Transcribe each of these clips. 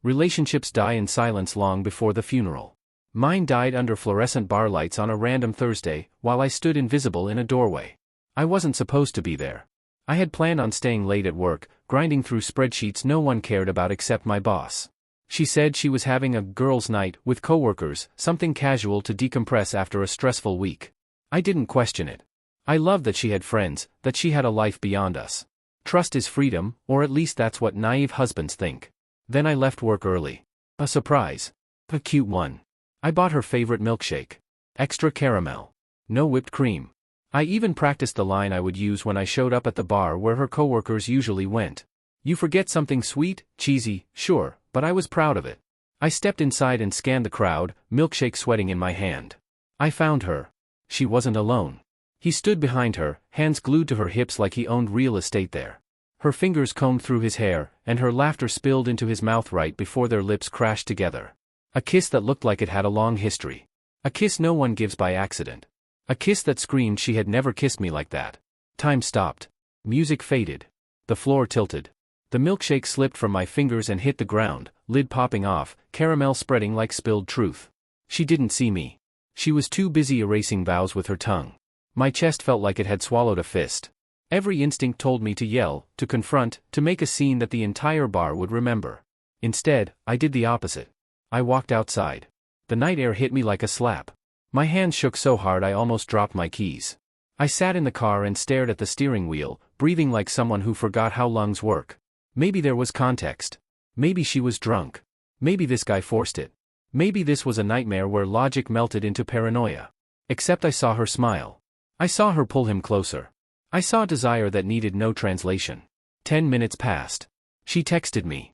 Relationships die in silence long before the funeral. Mine died under fluorescent bar lights on a random Thursday, while I stood invisible in a doorway. I wasn't supposed to be there. I had planned on staying late at work, grinding through spreadsheets no one cared about except my boss. She said she was having a girls' night with coworkers, something casual to decompress after a stressful week. I didn't question it. I loved that she had friends, that she had a life beyond us. Trust is freedom, or at least that's what naive husbands think. Then I left work early. A surprise. A cute one. I bought her favorite milkshake. Extra caramel. No whipped cream. I even practiced the line I would use when I showed up at the bar where her coworkers usually went. You forget something sweet, cheesy, sure, but I was proud of it. I stepped inside and scanned the crowd, milkshake sweating in my hand. I found her. She wasn't alone. He stood behind her, hands glued to her hips like he owned real estate there. Her fingers combed through his hair, and her laughter spilled into his mouth right before their lips crashed together. A kiss that looked like it had a long history. A kiss no one gives by accident. A kiss that screamed she had never kissed me like that. Time stopped. Music faded. The floor tilted. The milkshake slipped from my fingers and hit the ground, lid popping off, caramel spreading like spilled truth. She didn't see me. She was too busy erasing vows with her tongue. My chest felt like it had swallowed a fist. Every instinct told me to yell, to confront, to make a scene that the entire bar would remember. Instead, I did the opposite. I walked outside. The night air hit me like a slap. My hands shook so hard I almost dropped my keys. I sat in the car and stared at the steering wheel, breathing like someone who forgot how lungs work. Maybe there was context. Maybe she was drunk. Maybe this guy forced it. Maybe this was a nightmare where logic melted into paranoia. Except I saw her smile. I saw her pull him closer. I saw desire that needed no translation. 10 minutes passed. She texted me.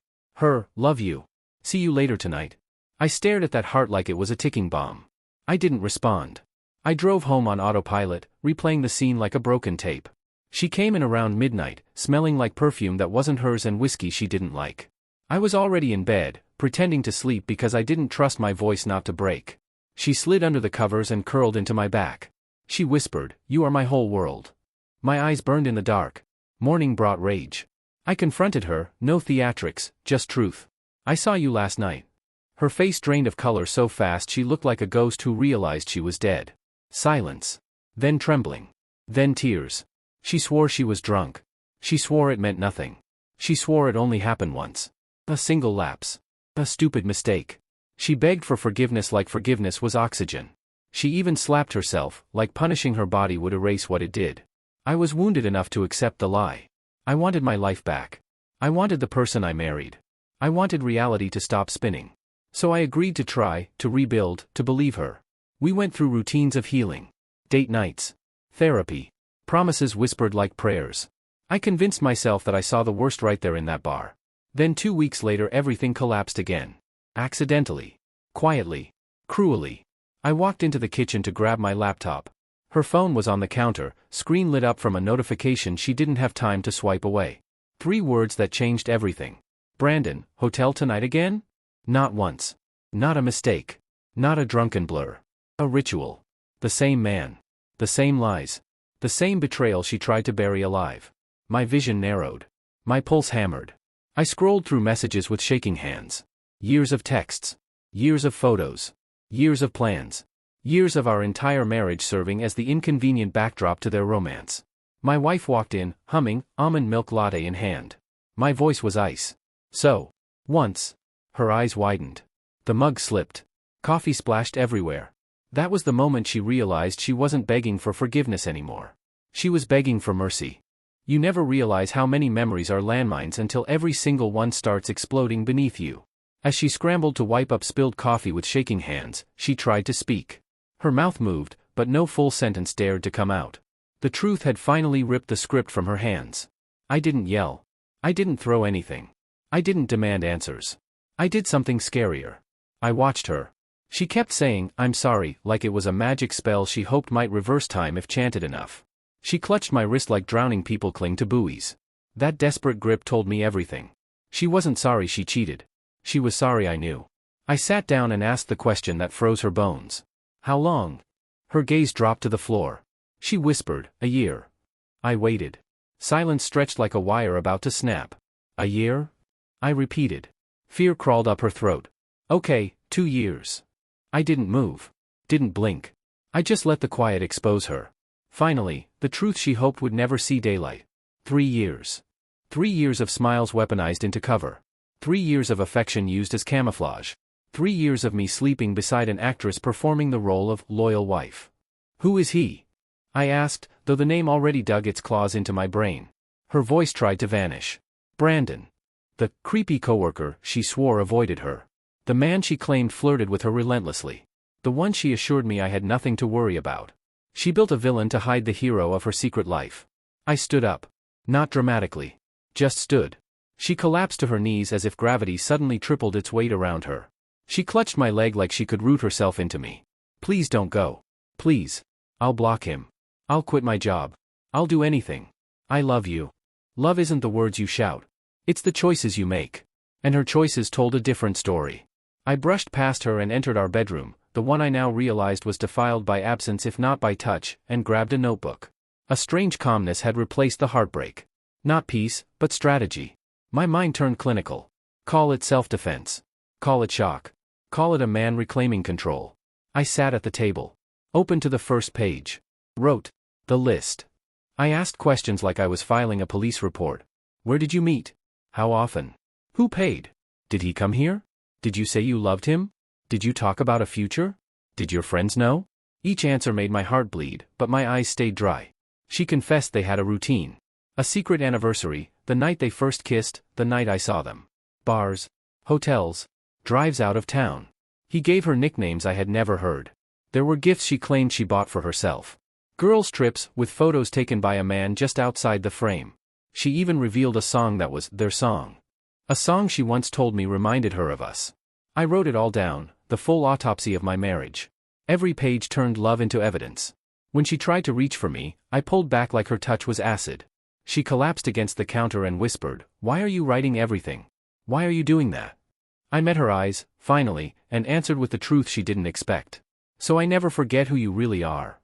Love you. See you later tonight. I stared at that heart like it was a ticking bomb. I didn't respond. I drove home on autopilot, replaying the scene like a broken tape. She came in around midnight, smelling like perfume that wasn't hers and whiskey she didn't like. I was already in bed, pretending to sleep because I didn't trust my voice not to break. She slid under the covers and curled into my back. She whispered, "You are my whole world." My eyes burned in the dark. Morning brought rage. I confronted her, no theatrics, just truth. "I saw you last night." Her face drained of color so fast she looked like a ghost who realized she was dead. Silence. Then trembling. Then tears. She swore she was drunk. She swore it meant nothing. She swore it only happened once. A single lapse. A stupid mistake. She begged for forgiveness like forgiveness was oxygen. She even slapped herself, like punishing her body would erase what it did. I was wounded enough to accept the lie. I wanted my life back. I wanted the person I married. I wanted reality to stop spinning. So I agreed to try, to rebuild, to believe her. We went through routines of healing. Date nights. Therapy. Promises whispered like prayers. I convinced myself that I saw the worst right there in that bar. Then 2 weeks later everything collapsed again. Accidentally. Quietly. Cruelly. I walked into the kitchen to grab my laptop. Her phone was on the counter, screen lit up from a notification she didn't have time to swipe away. 3 words that changed everything. "Brandon, hotel tonight again?" Not once. Not a mistake. Not a drunken blur. A ritual. The same man. The same lies. The same betrayal she tried to bury alive. My vision narrowed. My pulse hammered. I scrolled through messages with shaking hands. Years of texts. Years of photos. Years of plans. Years of our entire marriage serving as the inconvenient backdrop to their romance. My wife walked in, humming, almond milk latte in hand. My voice was ice. "So. Once." Her eyes widened. The mug slipped. Coffee splashed everywhere. That was the moment she realized she wasn't begging for forgiveness anymore. She was begging for mercy. You never realize how many memories are landmines until every single one starts exploding beneath you. As she scrambled to wipe up spilled coffee with shaking hands, she tried to speak. Her mouth moved, but no full sentence dared to come out. The truth had finally ripped the script from her hands. I didn't yell. I didn't throw anything. I didn't demand answers. I did something scarier. I watched her. She kept saying, "I'm sorry," like it was a magic spell she hoped might reverse time if chanted enough. She clutched my wrist like drowning people cling to buoys. That desperate grip told me everything. She wasn't sorry she cheated. She was sorry I knew. I sat down and asked the question that froze her bones. "How long?" Her gaze dropped to the floor. She whispered, "A year." I waited. Silence stretched like a wire about to snap. "A year?" I repeated. Fear crawled up her throat. Okay, 2 years. I didn't move. Didn't blink. I just let the quiet expose her. Finally, the truth she hoped would never see daylight. 3 years. 3 years of smiles weaponized into cover. 3 years of affection used as camouflage. 3 years of me sleeping beside an actress performing the role of loyal wife. Who is he? I asked, though the name already dug its claws into my brain. Her voice tried to vanish. Brandon. The creepy coworker she swore avoided her. The man she claimed flirted with her relentlessly. The one she assured me I had nothing to worry about. She built a villain to hide the hero of her secret life. I stood up. Not dramatically. Just stood. She collapsed to her knees as if gravity suddenly tripled its weight around her. She clutched my leg like she could root herself into me. Please don't go. Please. I'll block him. I'll quit my job. I'll do anything. I love you. Love isn't the words you shout. It's the choices you make. And her choices told a different story. I brushed past her and entered our bedroom, the one I now realized was defiled by absence if not by touch, and grabbed a notebook. A strange calmness had replaced the heartbreak. Not peace, but strategy. My mind turned clinical. Call it self-defense. Call it shock. Call it a man reclaiming control. I sat at the table. Opened to the first page. Wrote. The list. I asked questions like I was filing a police report. Where did you meet? How often? Who paid? Did he come here? Did you say you loved him? Did you talk about a future? Did your friends know? Each answer made my heart bleed, but my eyes stayed dry. She confessed they had a routine. A secret anniversary, the night they first kissed, the night I saw them. Bars. Hotels. Drives out of town. He gave her nicknames I had never heard. There were gifts she claimed she bought for herself. Girls' trips, with photos taken by a man just outside the frame. She even revealed a song that was their song. A song she once told me reminded her of us. I wrote it all down, the full autopsy of my marriage. Every page turned love into evidence. When she tried to reach for me, I pulled back like her touch was acid. She collapsed against the counter and whispered, "Why are you writing everything? Why are you doing that?" I met her eyes, finally, and answered with the truth she didn't expect. So I never forget who you really are.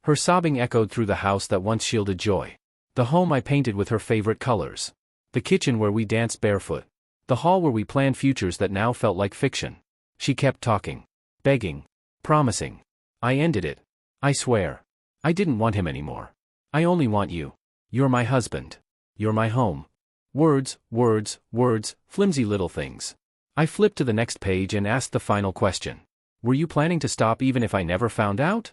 Her sobbing echoed through the house that once shielded joy. The home I painted with her favorite colors. The kitchen where we danced barefoot. The hall where we planned futures that now felt like fiction. She kept talking. Begging. Promising. I ended it. I swear. I didn't want him anymore. I only want you. You're my husband. You're my home. Words, words, words, flimsy little things. I flipped to the next page and asked the final question. Were you planning to stop even if I never found out?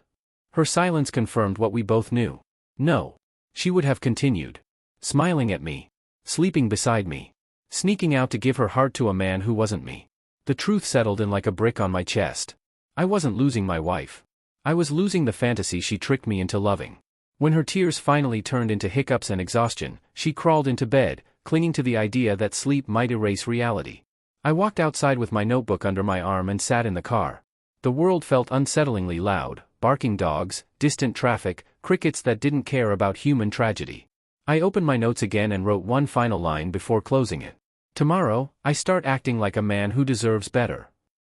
Her silence confirmed what we both knew. No. She would have continued. Smiling at me. Sleeping beside me. Sneaking out to give her heart to a man who wasn't me. The truth settled in like a brick on my chest. I wasn't losing my wife. I was losing the fantasy she tricked me into loving. When her tears finally turned into hiccups and exhaustion, she crawled into bed, clinging to the idea that sleep might erase reality. I walked outside with my notebook under my arm and sat in the car. The world felt unsettlingly loud, barking dogs, distant traffic, crickets that didn't care about human tragedy. I opened my notes again and wrote one final line before closing it. Tomorrow, I start acting like a man who deserves better.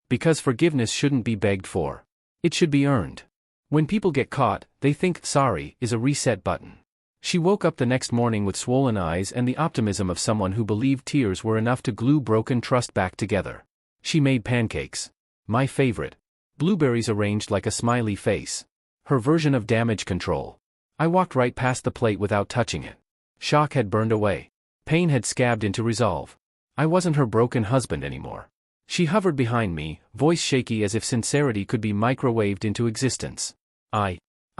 Because forgiveness shouldn't be begged for. It should be earned. When people get caught, they think sorry is a reset button. She woke up the next morning with swollen eyes and the optimism of someone who believed tears were enough to glue broken trust back together. She made pancakes. My favorite. Blueberries arranged like a smiley face. Her version of damage control. I walked right past the plate without touching it. Shock had burned away. Pain had scabbed into resolve. I wasn't her broken husband anymore. She hovered behind me, voice shaky as if sincerity could be microwaved into existence. I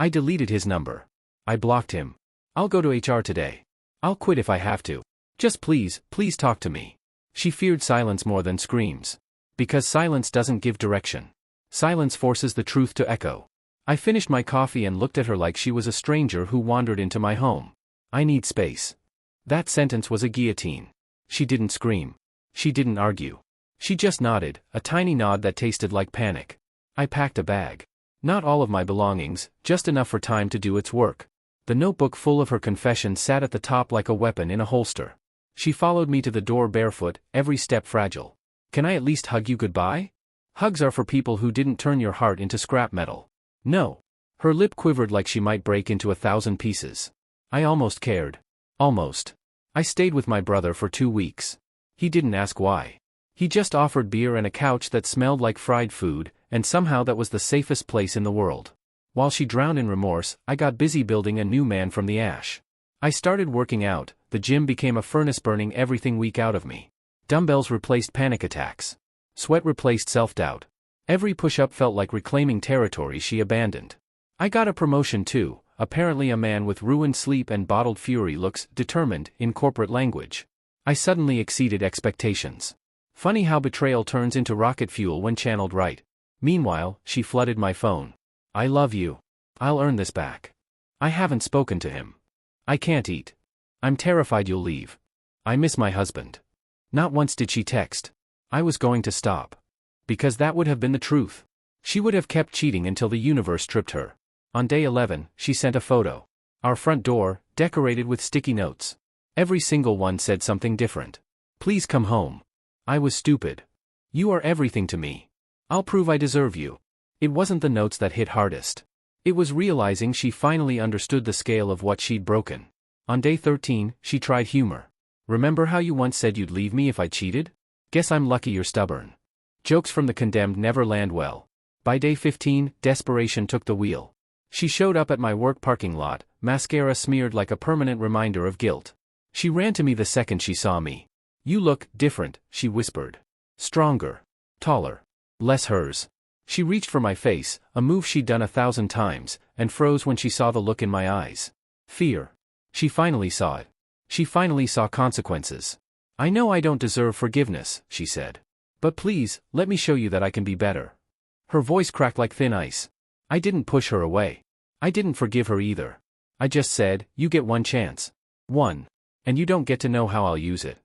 deleted his number. I blocked him. I'll go to HR today. I'll quit if I have to. Just please, please talk to me. She feared silence more than screams. Because silence doesn't give direction. Silence forces the truth to echo. I finished my coffee and looked at her like she was a stranger who wandered into my home. I need space. That sentence was a guillotine. She didn't scream. She didn't argue. She just nodded, a tiny nod that tasted like panic. I packed a bag. Not all of my belongings, just enough for time to do its work. The notebook full of her confession sat at the top like a weapon in a holster. She followed me to the door barefoot, every step fragile. Can I at least hug you goodbye? Hugs are for people who didn't turn your heart into scrap metal. No. Her lip quivered like she might break into 1,000 pieces. I almost cared. Almost. I stayed with my brother for 2 weeks. He didn't ask why. He just offered beer and a couch that smelled like fried food, and somehow that was the safest place in the world. While she drowned in remorse, I got busy building a new man from the ash. I started working out, the gym became a furnace burning everything weak out of me. Dumbbells replaced panic attacks. Sweat replaced self-doubt. Every push-up felt like reclaiming territory she abandoned. I got a promotion too, apparently a man with ruined sleep and bottled fury looks determined in corporate language. I suddenly exceeded expectations. Funny how betrayal turns into rocket fuel when channeled right. Meanwhile, she flooded my phone. I love you. I'll earn this back. I haven't spoken to him. I can't eat. I'm terrified you'll leave. I miss my husband. Not once did she text. I was going to stop. Because that would have been the truth. She would have kept cheating until the universe tripped her. On day 11, she sent a photo. Our front door, decorated with sticky notes. Every single one said something different. Please come home. I was stupid. You are everything to me. I'll prove I deserve you. It wasn't the notes that hit hardest. It was realizing she finally understood the scale of what she'd broken. On day 13, she tried humor. Remember how you once said you'd leave me if I cheated? Guess I'm lucky you're stubborn. Jokes from the condemned never land well. By day 15, desperation took the wheel. She showed up at my work parking lot, mascara smeared like a permanent reminder of guilt. She ran to me the second she saw me. You look different, she whispered. Stronger. Taller. Less hers. She reached for my face, a move she'd done 1,000 times, and froze when she saw the look in my eyes. Fear. She finally saw it. She finally saw consequences. I know I don't deserve forgiveness, she said. But please, let me show you that I can be better. Her voice cracked like thin ice. I didn't push her away. I didn't forgive her either. I just said, you get one chance. One. And you don't get to know how I'll use it.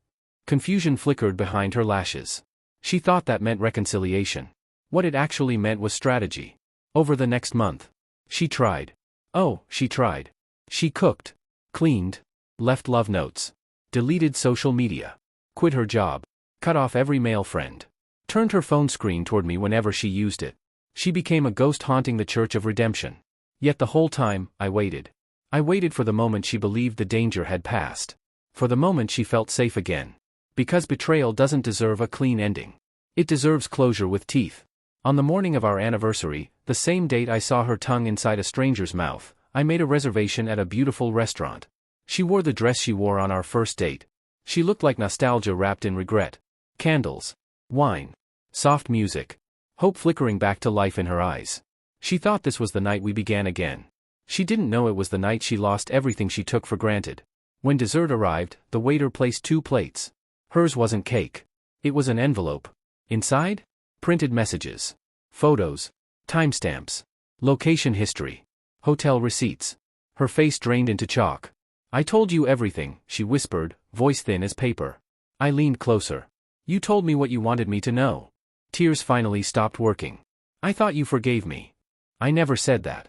Confusion flickered behind her lashes. She thought that meant reconciliation. What it actually meant was strategy. Over the next month. She tried. Oh, she tried. She cooked. Cleaned. Left love notes. Deleted social media. Quit her job. Cut off every male friend. Turned her phone screen toward me whenever she used it. She became a ghost haunting the Church of Redemption. Yet the whole time, I waited. I waited for the moment she believed the danger had passed. For the moment she felt safe again. Because betrayal doesn't deserve a clean ending. It deserves closure with teeth. On the morning of our anniversary, the same date I saw her tongue inside a stranger's mouth, I made a reservation at a beautiful restaurant. She wore the dress she wore on our first date. She looked like nostalgia wrapped in regret. Candles. Wine. Soft music. Hope flickering back to life in her eyes. She thought this was the night we began again. She didn't know it was the night she lost everything she took for granted. When dessert arrived, the waiter placed 2 plates. Hers wasn't cake. It was an envelope. Inside? Printed messages. Photos. Timestamps. Location history. Hotel receipts. Her face drained into chalk. I told you everything, she whispered, voice thin as paper. I leaned closer. You told me what you wanted me to know. Tears finally stopped working. I thought you forgave me. I never said that.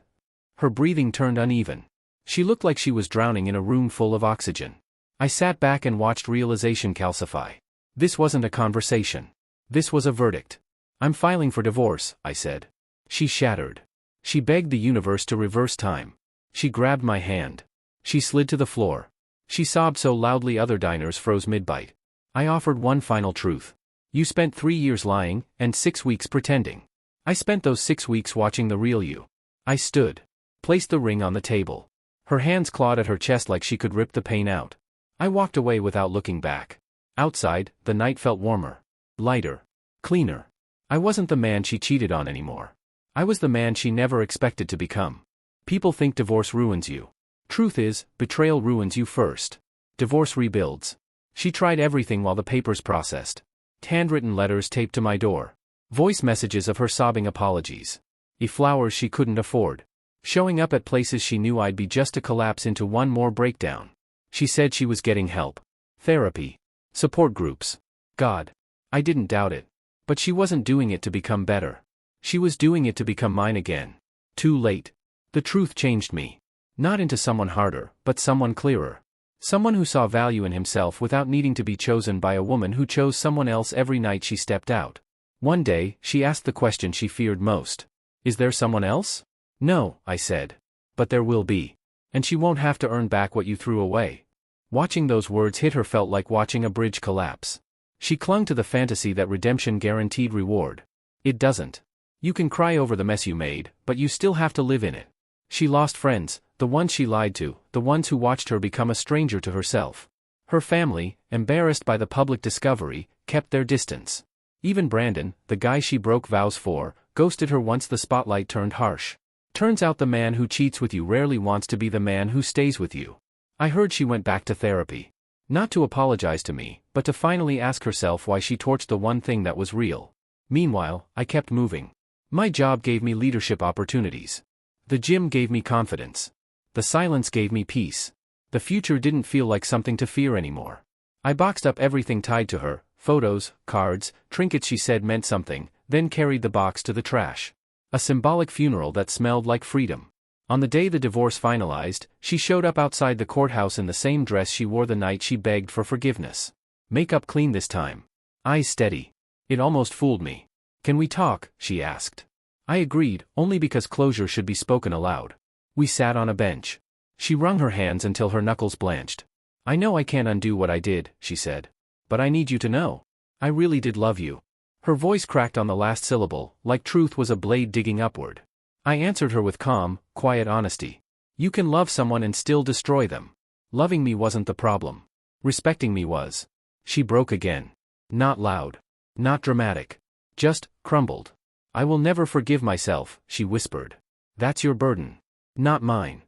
Her breathing turned uneven. She looked like she was drowning in a room full of oxygen. I sat back and watched realization calcify. This wasn't a conversation. This was a verdict. I'm filing for divorce, I said. She shattered. She begged the universe to reverse time. She grabbed my hand. She slid to the floor. She sobbed so loudly other diners froze mid-bite. I offered one final truth. You spent 3 years lying, and 6 weeks pretending. I spent those 6 weeks watching the real you. I stood. Placed the ring on the table. Her hands clawed at her chest like she could rip the pain out. I walked away without looking back. Outside, the night felt warmer. Lighter. Cleaner. I wasn't the man she cheated on anymore. I was the man she never expected to become. People think divorce ruins you. Truth is, betrayal ruins you first. Divorce rebuilds. She tried everything while the papers processed. Handwritten letters taped to my door. Voice messages of her sobbing apologies. Flowers she couldn't afford. Showing up at places she knew I'd be just to collapse into one more breakdown. She said she was getting help. Therapy. Support groups. God. I didn't doubt it. But she wasn't doing it to become better. She was doing it to become mine again. Too late. The truth changed me. Not into someone harder, but someone clearer. Someone who saw value in himself without needing to be chosen by a woman who chose someone else every night she stepped out. One day, she asked the question she feared most. Is there someone else? No, I said. But there will be. And she won't have to earn back what you threw away. Watching those words hit her felt like watching a bridge collapse. She clung to the fantasy that redemption guaranteed reward. It doesn't. You can cry over the mess you made, but you still have to live in it. She lost friends, the ones she lied to, the ones who watched her become a stranger to herself. Her family, embarrassed by the public discovery, kept their distance. Even Brandon, the guy she broke vows for, ghosted her once the spotlight turned harsh. Turns out the man who cheats with you rarely wants to be the man who stays with you. I heard she went back to therapy. Not to apologize to me, but to finally ask herself why she torched the one thing that was real. Meanwhile, I kept moving. My job gave me leadership opportunities. The gym gave me confidence. The silence gave me peace. The future didn't feel like something to fear anymore. I boxed up everything tied to her, photos, cards, trinkets she said meant something, then carried the box to the trash. A symbolic funeral that smelled like freedom. On the day the divorce finalized, she showed up outside the courthouse in the same dress she wore the night she begged for forgiveness. Makeup clean this time. Eyes steady. It almost fooled me. "Can we talk?" she asked. I agreed, only because closure should be spoken aloud. We sat on a bench. She wrung her hands until her knuckles blanched. "I know I can't undo what I did," she said. "But I need you to know. I really did love you." Her voice cracked on the last syllable, like truth was a blade digging upward. I answered her with calm, quiet honesty. "You can love someone and still destroy them. Loving me wasn't the problem. Respecting me was." She broke again. Not loud. Not dramatic. Just, crumbled. "I will never forgive myself," she whispered. "That's your burden. Not mine."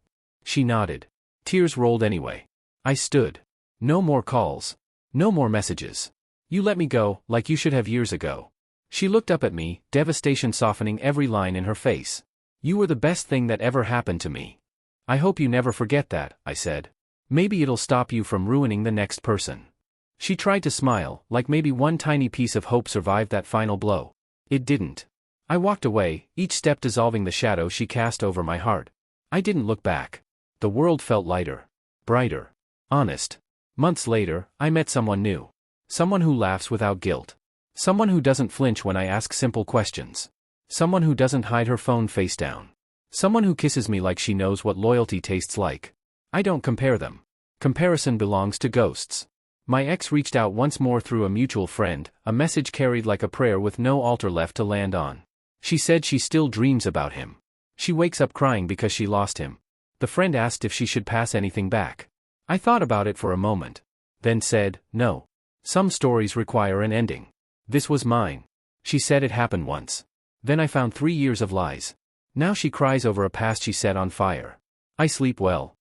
She nodded. Tears rolled anyway. I stood. No more calls. No more messages. "You let me go, like you should have years ago." She looked up at me, devastation softening every line in her face. "You were the best thing that ever happened to me. I hope you never forget that," I said. "Maybe it'll stop you from ruining the next person." She tried to smile, like maybe one tiny piece of hope survived that final blow. It didn't. I walked away, each step dissolving the shadow she cast over my heart. I didn't look back. The world felt lighter. Brighter. Honest. Months later, I met someone new. Someone who laughs without guilt. Someone who doesn't flinch when I ask simple questions. Someone who doesn't hide her phone face down. Someone who kisses me like she knows what loyalty tastes like. I don't compare them. Comparison belongs to ghosts. My ex reached out once more through a mutual friend, a message carried like a prayer with no altar left to land on. She said she still dreams about him. She wakes up crying because she lost him. The friend asked if she should pass anything back. I thought about it for a moment. Then said, no. Some stories require an ending. This was mine. She said it happened once. Then I found 3 years of lies. Now she cries over a past she set on fire. I sleep well.